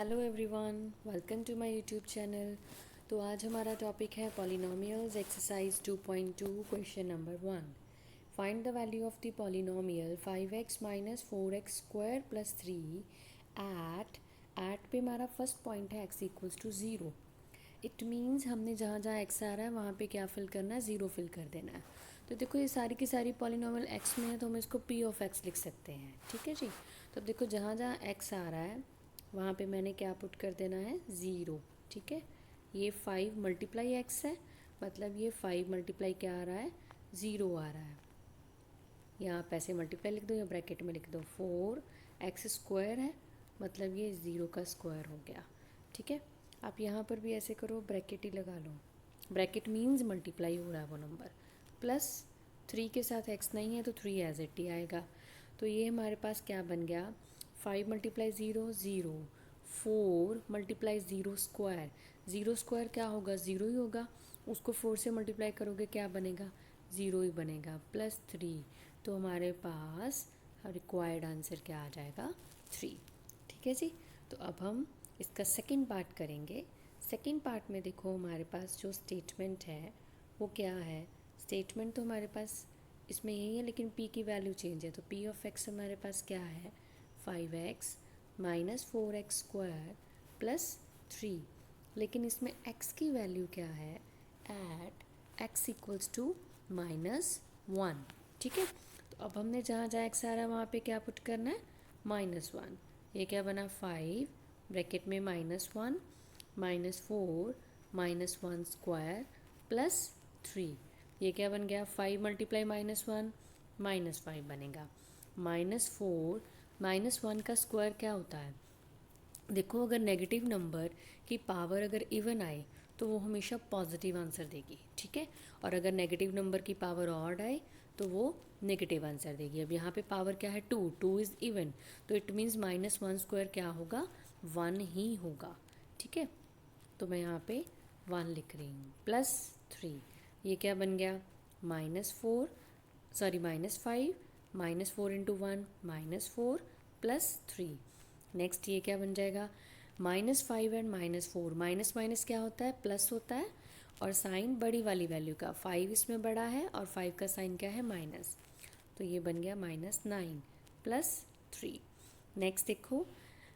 Hello everyone, welcome to my YouTube channel. तो आज हमारा टॉपिक है polynomials exercise 2.2 question number 1। Find the value of the polynomial 5x minus 4x square plus 3 at पे हमारा first point है x equals to 0। It means हमने जहाँ जहाँ x आ रहा है वहाँ पे क्या फिल करना है, 0 फिल कर देना है। तो देखो ये सारी की सारी पॉलिनोमियल x में है तो हम इसको p ऑफ x लिख सकते हैं। ठीक है जी। तो अब देखो जहाँ जहाँ x आ रहा है वहाँ पे मैंने क्या पुट कर देना है, 0। ठीक है। ये 5 मल्टीप्लाई x है, मतलब ये 5 मल्टीप्लाई क्या आ रहा है, 0 आ रहा है। यहाँ आप ऐसे मल्टीप्लाई लिख दो या ब्रैकेट में लिख दो। 4x स्क्वायर है, मतलब ये 0 का स्क्वायर हो गया। ठीक है। आप यहाँ पर भी ऐसे करो, ब्रैकेट ही लगा लो। ब्रैकेट मीन्स मल्टीप्लाई हो रहा है वो नंबर। प्लस 3 के साथ x नहीं है तो 3 एज इट ही आएगा। तो ये हमारे पास क्या बन गया, 5 मल्टीप्लाई 0 0, 4 मल्टीप्लाई 0 स्क्वायर। 0 स्क्वायर क्या होगा, 0 ही होगा। उसको 4 से मल्टीप्लाई करोगे क्या बनेगा, 0 ही बनेगा। प्लस 3, तो हमारे पास रिक्वायर्ड आंसर क्या आ जाएगा, 3। ठीक है जी। तो अब हम इसका सेकंड पार्ट करेंगे। सेकंड पार्ट में देखो हमारे पास जो स्टेटमेंट है वो क्या है। स्टेटमेंट तो हमारे पास इसमें यही है, लेकिन p की वैल्यू चेंज है। तो p ऑफ x हमारे पास क्या है, 5x minus 4x square plus 3। लेकिन इसमें x की वैल्यू क्या है, एट x इक्वल्स टू -1। ठीक है। तो अब हमने जहाँ जहाँ x आ रहा है वहाँ पे क्या पुट करना है, -1। ये क्या बना, 5 ब्रैकेट में -1 -4 -1 स्क्वायर प्लस 3। ये क्या बन गया, 5 मल्टीप्लाई -1 -5 बनेगा। -4 -1 का स्क्वायर क्या होता है, देखो अगर नेगेटिव नंबर की पावर अगर इवन आए तो वो हमेशा पॉजिटिव आंसर देगी। ठीक है। और अगर नेगेटिव नंबर की पावर ऑड आए तो वो नेगेटिव आंसर देगी। अब यहाँ पे पावर क्या है, 2 इज़ इवन, तो इट मीन्स -1 स्क्वायर क्या होगा, 1 ही होगा। ठीक है। तो मैं यहाँ पे 1 लिख रही हूँ। प्लस 3, ये क्या बन गया, -5 -4 इंटू 1 -4 प्लस 3। नेक्स्ट ये क्या बन जाएगा, -5 एंड -4, माइनस माइनस क्या होता है, प्लस होता है। और साइन बड़ी वाली वैल्यू का, 5 इसमें बड़ा है और 5 का साइन क्या है, माइनस। तो ये बन गया -9 प्लस 3। नेक्स्ट देखो,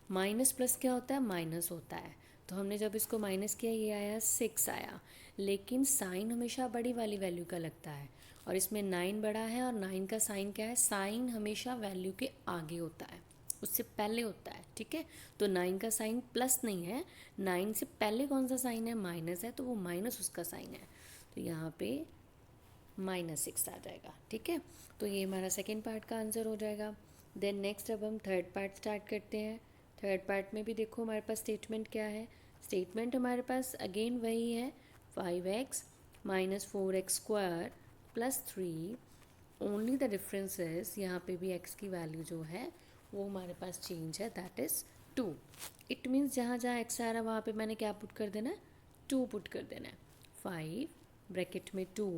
माइनस प्लस क्या होता है, माइनस होता है। तो हमने जब इसको माइनस किया ये आया 6 आया, लेकिन साइन हमेशा बड़ी वाली वैल्यू का लगता है। और इसमें 9 बड़ा है और 9 का साइन क्या है, साइन हमेशा वैल्यू के आगे होता है, उससे पहले होता है। ठीक है। तो 9 का साइन प्लस नहीं है, 9 से पहले कौन सा साइन है, माइनस है, तो वो माइनस उसका साइन है। तो यहाँ पे -6 आ जाएगा। ठीक है। तो ये हमारा सेकेंड पार्ट का आंसर हो जाएगा। देन नेक्स्ट अब हम थर्ड पार्ट स्टार्ट करते हैं। थर्ड पार्ट में भी देखो हमारे पास स्टेटमेंट क्या है। स्टेटमेंट हमारे पास अगेन वही है, 5x minus 4x square plus 3। Only the difference is यहाँ पे भी x की वैल्यू जो है वो हमारे पास चेंज है, दैट इज़ 2। इट मीन्स जहाँ जहाँ x आ रहा है वहाँ पे मैंने क्या पुट कर देना है, 2 पुट कर देना है। 5 ब्रैकेट में 2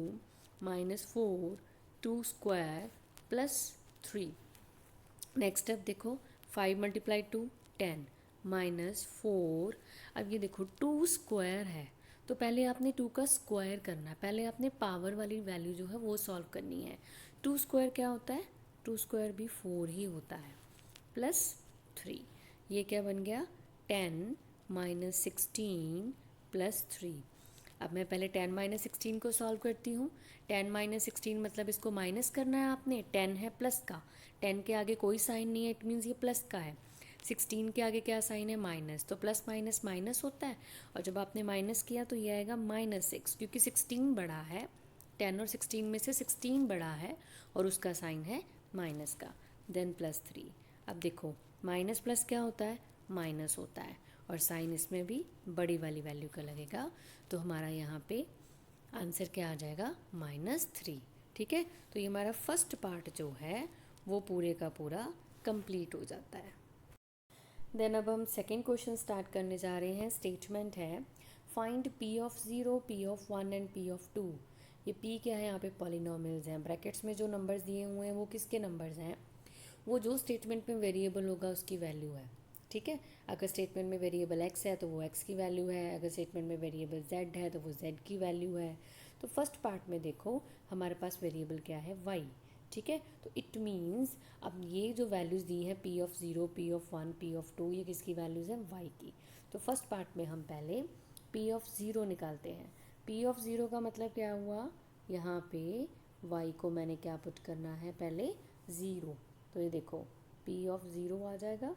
-4 2 स्क्वायर प्लस 3। नेक्स्ट अब देखो, 5 मल्टीप्लाई 2 10 -4। अब ये देखो 2 स्क्वायर है, तो पहले आपने 2 का स्क्वायर करना है, पहले आपने पावर वाली वैल्यू जो है वो सॉल्व करनी है। 2 स्क्वायर क्या होता है, 2 स्क्वायर भी 4 ही होता है। प्लस 3, ये क्या बन गया, 10 -16 प्लस 3। अब मैं पहले 10 -16 को सॉल्व करती हूँ। 10 -16 मतलब इसको माइनस करना है आपने, 10 है प्लस का, 10 के आगे कोई साइन नहीं है, इट मीन्स ये प्लस का है। 16 के आगे क्या साइन है, माइनस, तो प्लस माइनस माइनस होता है। और जब आपने माइनस किया तो ये आएगा -6, क्योंकि 16 बड़ा है, 10 और 16 में से 16 बड़ा है और उसका साइन है माइनस का। Then plus 3। अब देखो माइनस प्लस क्या होता है, माइनस होता है, और साइन इसमें भी बड़ी वाली वैल्यू का लगेगा। तो हमारा यहाँ पे आंसर क्या आ जाएगा, -3। ठीक है। तो ये हमारा फर्स्ट पार्ट जो है वो पूरे का पूरा कंप्लीट हो जाता है। देन अब हम सेकेंड क्वेश्चन स्टार्ट करने जा रहे हैं। स्टेटमेंट है, find p of 0, p of 1 and p of 2। ये p क्या है, यहाँ पे पॉलिनोमियल्स हैं। ब्रैकेट्स में जो नंबर्स दिए हुए हैं वो किसके नंबर्स हैं, वो जो स्टेटमेंट में वेरिएबल होगा उसकी वैल्यू है। ठीक है। अगर स्टेटमेंट में वेरिएबल x है तो वो x की वैल्यू है, अगर स्टेटमेंट में वेरिएबल z है तो वो z की वैल्यू है। तो फर्स्ट पार्ट में देखो हमारे पास वेरिएबल क्या है, y। ठीक है, तो इट मीन्स अब ये जो वैल्यूज़ दी हैं p of 0, p of 1, p of 2, ये किसकी वैल्यूज़ हैं, y की। तो फर्स्ट पार्ट में हम पहले p ऑफ 0 निकालते हैं। p ऑफ 0 का मतलब क्या हुआ, यहाँ पे y को मैंने क्या पुट करना है, पहले 0। तो ये देखो p ऑफ 0 आ जाएगा,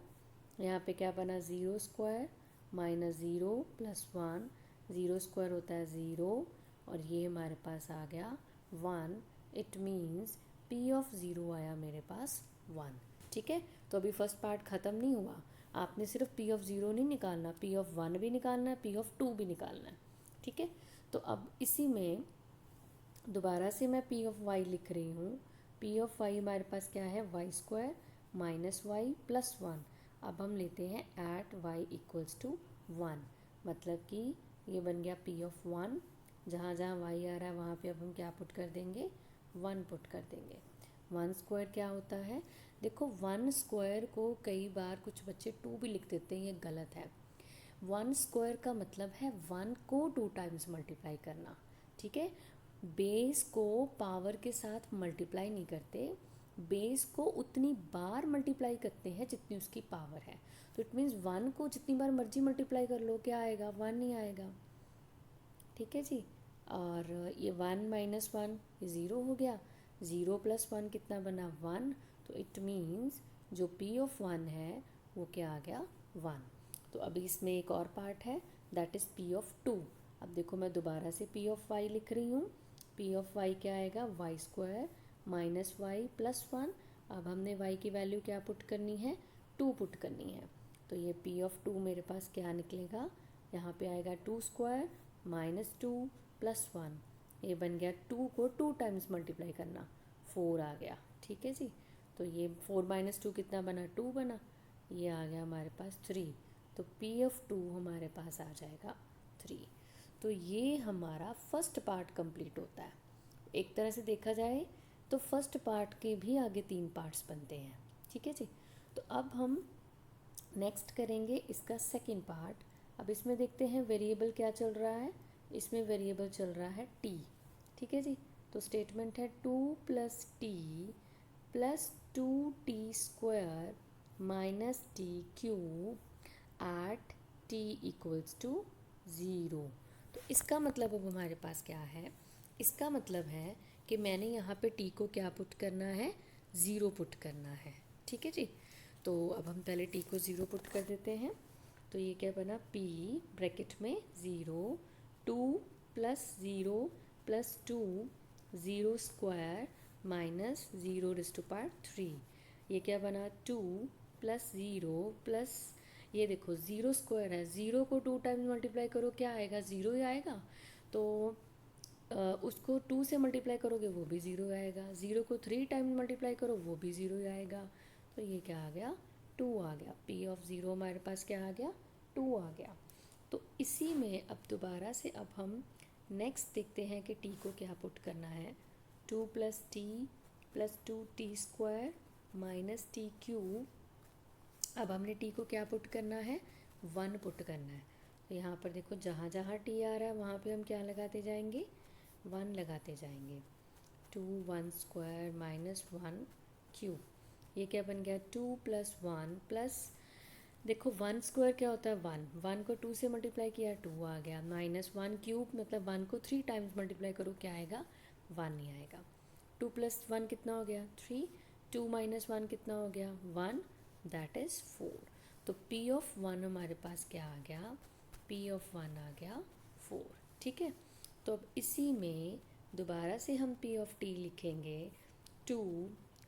यहाँ पे क्या बना, 0 स्क्वायर माइनस 0 प्लस 1, 0 स्क्वायर होता है 0, और ये हमारे पास आ गया 1। इट मीन्स p ऑफ 0 आया मेरे पास 1। ठीक है, तो अभी फर्स्ट पार्ट ख़त्म नहीं हुआ, आपने सिर्फ p ऑफ 0 नहीं निकालना, p ऑफ 1 भी निकालना है, p ऑफ 2 भी निकालना है। ठीक है, तो अब इसी में दोबारा से मैं p ऑफ y लिख रही हूँ। p ऑफ y हमारे पास क्या है, y square minus y plus 1। अब हम लेते हैं एट y इक्वल्स टू 1, मतलब कि ये बन गया p ऑफ 1। जहाँ जहाँ y आ रहा है वहाँ पे अब हम क्या पुट कर देंगे, 1 पुट कर देंगे। 1 स्क्वायर क्या होता है, देखो 1 स्क्वायर को कई बार कुछ बच्चे 2 भी लिख देते हैं, ये गलत है। 1 स्क्वायर का मतलब है 1 को 2 टाइम्स मल्टीप्लाई करना। ठीक है, बेस को पावर के साथ मल्टीप्लाई नहीं करते, बेस को उतनी बार मल्टीप्लाई करते हैं जितनी उसकी पावर है। तो इट मीन्स 1 को जितनी बार मर्जी मल्टीप्लाई कर लो, क्या आएगा, 1 ही आएगा। ठीक है जी, और ये 1 माइनस 1 ये 0 हो गया, 0 प्लस 1 कितना बना, 1। तो इट मीन्स जो p ऑफ 1 है वो क्या आ गया, 1। तो अभी इसमें एक और पार्ट है, दैट इज़ p ऑफ 2। अब देखो मैं दोबारा से p ऑफ y लिख रही हूँ। p ऑफ y क्या आएगा, y square minus y plus 1। अब हमने y की वैल्यू क्या पुट करनी है, 2 पुट करनी है। तो ये p ऑफ 2 मेरे पास क्या निकलेगा, यहाँ पे आएगा 2 स्क्वायर माइनस 2 प्लस 1। ये बन गया 2 को 2 टाइम्स मल्टीप्लाई करना, 4 आ गया। ठीक है जी, तो ये 4 माइनस 2 कितना बना, 2 बना, ये आ गया हमारे पास 3। तो p ऑफ 2 हमारे पास आ जाएगा 3। तो ये हमारा फर्स्ट पार्ट कंप्लीट होता है। एक तरह से देखा जाए तो फर्स्ट पार्ट के भी आगे 3 पार्ट्स बनते हैं। ठीक है जी, तो अब हम नेक्स्ट करेंगे इसका सेकंड पार्ट। अब इसमें देखते हैं वेरिएबल क्या चल रहा है, इसमें वेरिएबल चल रहा है t। ठीक है जी, तो स्टेटमेंट है 2 plus t plus 2t square minus t cube at t equals to 0। तो इसका मतलब अब हमारे पास क्या है, इसका मतलब है कि मैंने यहाँ पे t को क्या पुट करना है, 0 पुट करना है। ठीक है जी, तो अब हम पहले t को 0 पुट कर देते हैं। तो ये क्या बना, p ब्रैकेट में 0, 2 plus 0 plus 2, 0 square minus 0 raise to power 3। ये क्या बना, 2 प्लस 0 प्लस, ये देखो 0 स्क्वायर है, 0 को 2 टाइम्स मल्टीप्लाई करो क्या आएगा, 0 ही आएगा। तो उसको 2 से मल्टीप्लाई करोगे वो भी 0 आएगा, 0 को 3 टाइम्स मल्टीप्लाई करो वो भी 0 ही आएगा। तो ये क्या आ गया, 2 आ गया। p ऑफ 0 हमारे पास क्या आ गया, 2 आ गया। तो इसी में अब दोबारा से अब हम नेक्स्ट देखते हैं कि t को क्या पुट करना है, 2 plus t plus 2t square minus t cube. अब हमने t को क्या पुट करना है, 1 पुट करना है। तो यहाँ पर देखो जहाँ जहाँ t आ रहा है वहाँ पे हम क्या लगाते जाएंगे, 1 लगाते जाएंगे। 2 1 स्क्वायर माइनस 1 क्यूब, ये क्या बन गया, 2 प्लस 1 प्लस, देखो 1 स्क्वायर क्या होता है, 1, 1 को 2 से मल्टीप्लाई किया 2 आ गया, माइनस 1 क्यूब मतलब 1 को 3 टाइम्स मल्टीप्लाई करो क्या आएगा, 1 ही आएगा। 2 प्लस 1 कितना हो गया, 3, 2 माइनस 1 कितना हो गया, 1, दैट इज़ 4। तो p ऑफ 1 हमारे पास क्या आ गया, p ऑफ 1 आ गया 4। ठीक है, तो अब इसी में दोबारा से हम p ऑफ t लिखेंगे, 2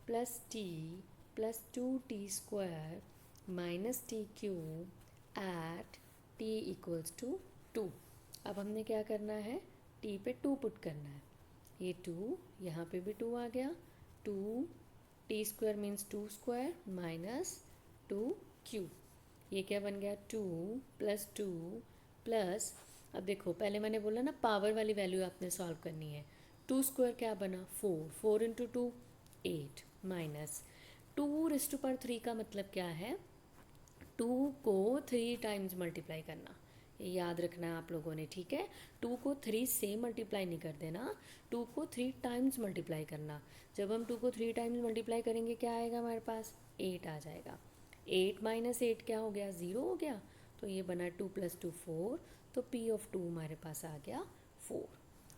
plus t plus 2t square minus t cube at t equals to 2। अब हमने क्या करना है, t पे 2 पुट करना है, ये 2 यहाँ पे भी 2 आ गया, 2 t square means 2 square minus 2 cube, ये क्या बन गया, 2 प्लस 2 प्लस, अब देखो पहले मैंने बोला ना पावर वाली वैल्यू आपने सॉल्व करनी है। 2 स्क्वायर क्या बना, 4, 4 into 2 8 minus 2 raise to power 3 का मतलब क्या है, 2 को 3 टाइम्स मल्टीप्लाई करना, ये याद रखना है आप लोगों ने, ठीक है। 2 को 3 से मल्टीप्लाई नहीं कर देना, 2 को 3 टाइम्स मल्टीप्लाई करना। जब हम 2 को 3 टाइम्स मल्टीप्लाई करेंगे क्या आएगा हमारे पास, 8 आ जाएगा। 8 माइनस 8 क्या हो गया, 0 हो गया। तो ये बना 2 + 2 4, तो P ऑफ 2 हमारे पास आ गया 4,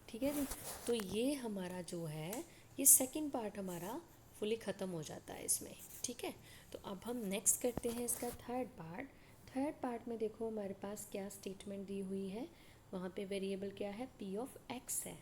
ठीक है जी। तो ये हमारा जो है ये सेकंड पार्ट हमारा फुली ख़त्म हो जाता है इसमें, ठीक है। तो अब हम नेक्स्ट करते हैं इसका थर्ड पार्ट। थर्ड पार्ट में देखो हमारे पास क्या स्टेटमेंट दी हुई है, वहाँ पे वेरिएबल क्या है, P ऑफ x है।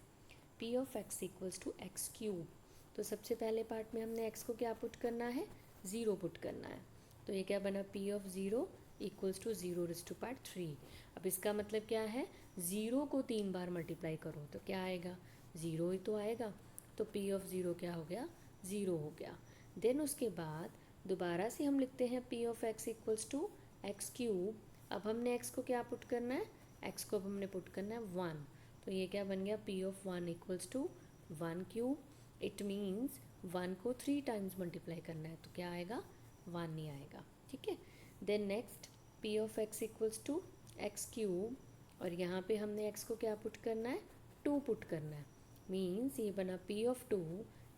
P of x equals to x cube. तो सबसे पहले पार्ट में हमने x को क्या पुट करना है, 0 पुट करना है। तो ये क्या बना, P ऑफ 0 इक्वल्स टू 0⁻3। अब इसका मतलब क्या है, 0 को 3 बार मल्टीप्लाई करो तो क्या आएगा, 0 ही तो आएगा। तो P ऑफ 0 क्या हो गया, 0 हो गया। देन उसके बाद दोबारा से हम लिखते हैं P of x equals to x cube. अब हमने x को क्या पुट करना है, x को अब हमने पुट करना है 1। तो ये क्या बन गया, P of 1 equals to 1 cube. It means 1 को 3 टाइम्स मल्टीप्लाई करना है तो क्या आएगा, 1 नहीं आएगा, ठीक है। Then next P of x equals to x cube, और यहाँ पे हमने x को क्या पुट करना है, 2 पुट करना है। मीन्स ये बना P of 2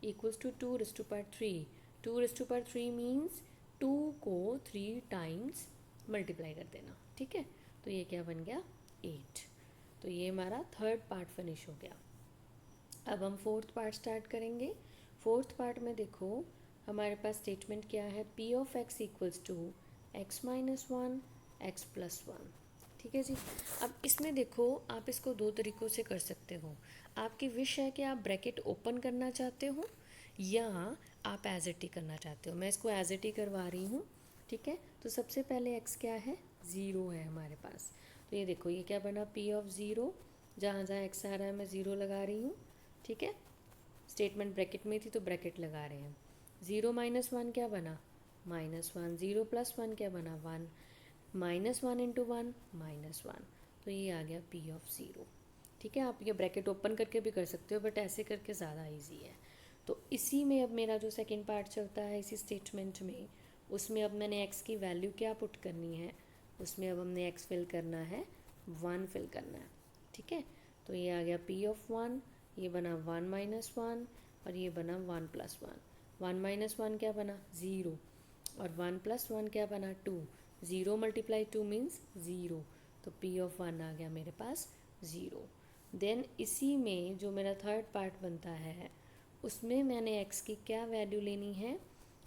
equals to 2⁻3। 2⁻3 means 2 को 3 टाइम्स मल्टीप्लाई कर देना, ठीक है। तो ये क्या बन गया, 8। तो ये हमारा थर्ड पार्ट फिनिश हो गया। अब हम फोर्थ पार्ट स्टार्ट करेंगे। फोर्थ पार्ट में देखो हमारे पास स्टेटमेंट क्या है, P of x equals to x minus 1 x plus 1, ठीक है जी। अब इसमें देखो आप इसको दो तरीक़ों से कर सकते हो। आपकी विश है कि आप ब्रैकेट ओपन करना चाहते हो या आप एज इट ही करना चाहते हो। मैं इसको एज इट ही करवा रही हूँ, ठीक है। तो सबसे पहले x क्या है, 0 है हमारे पास। तो ये देखो ये क्या बना, P ऑफ 0, जहाँ जहाँ x आ रहा है मैं 0 लगा रही हूँ, ठीक है। स्टेटमेंट ब्रैकेट में थी तो ब्रैकेट लगा रहे हैं। 0 माइनस 1 क्या बना, -1। 0 + 1 क्या बना, 1। -1 × 1 -1। तो ये आ गया P ऑफ 0, ठीक है। आप ये ब्रैकेट ओपन करके भी कर सकते हो, बट ऐसे करके ज़्यादा इजी है। तो इसी में अब मेरा जो सेकंड पार्ट चलता है इसी स्टेटमेंट में, उसमें अब मैंने x की वैल्यू क्या पुट करनी है, उसमें अब हमने x फिल करना है, 1 फिल करना है, ठीक है। तो ये आ गया P ऑफ 1, ये बना 1 - 1, और ये बना 1 + 1। 1 - 1 क्या बना, 0, और 1 + 1 क्या बना, 2। 0 × 2 मीन्स 0। तो P ऑफ 1 आ गया मेरे पास 0। देन इसी में जो मेरा थर्ड पार्ट बनता है उसमें मैंने x की क्या वैल्यू लेनी है,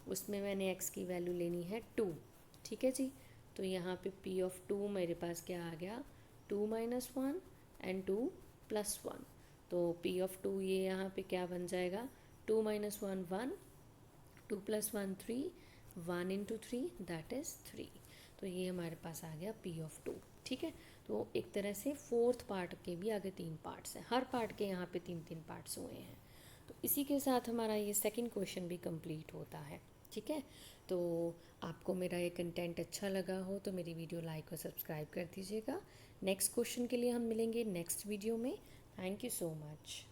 उसमें मैंने x की वैल्यू लेनी है 2, ठीक है जी। तो यहाँ पे P ऑफ 2 मेरे पास क्या आ गया, 2 - 1 एंड 2 + 1। तो P ऑफ 2 ये यहाँ पे क्या बन जाएगा, 2 - 1 1, 2 + 1 3, 1 × 3 दैट इज़ 3। तो ये हमारे पास आ गया P ऑफ 2, ठीक है। तो एक तरह से फोर्थ पार्ट के भी आगे 3 पार्ट्स हैं, हर पार्ट के यहाँ पे 3-3 पार्ट्स हुए हैं। तो इसी के साथ हमारा ये सेकंड क्वेश्चन भी कंप्लीट होता है, ठीक है। तो आपको मेरा ये कंटेंट अच्छा लगा हो तो मेरी वीडियो लाइक और सब्सक्राइब कर दीजिएगा। नेक्स्ट क्वेश्चन के लिए हम मिलेंगे नेक्स्ट वीडियो में। Thank you so much.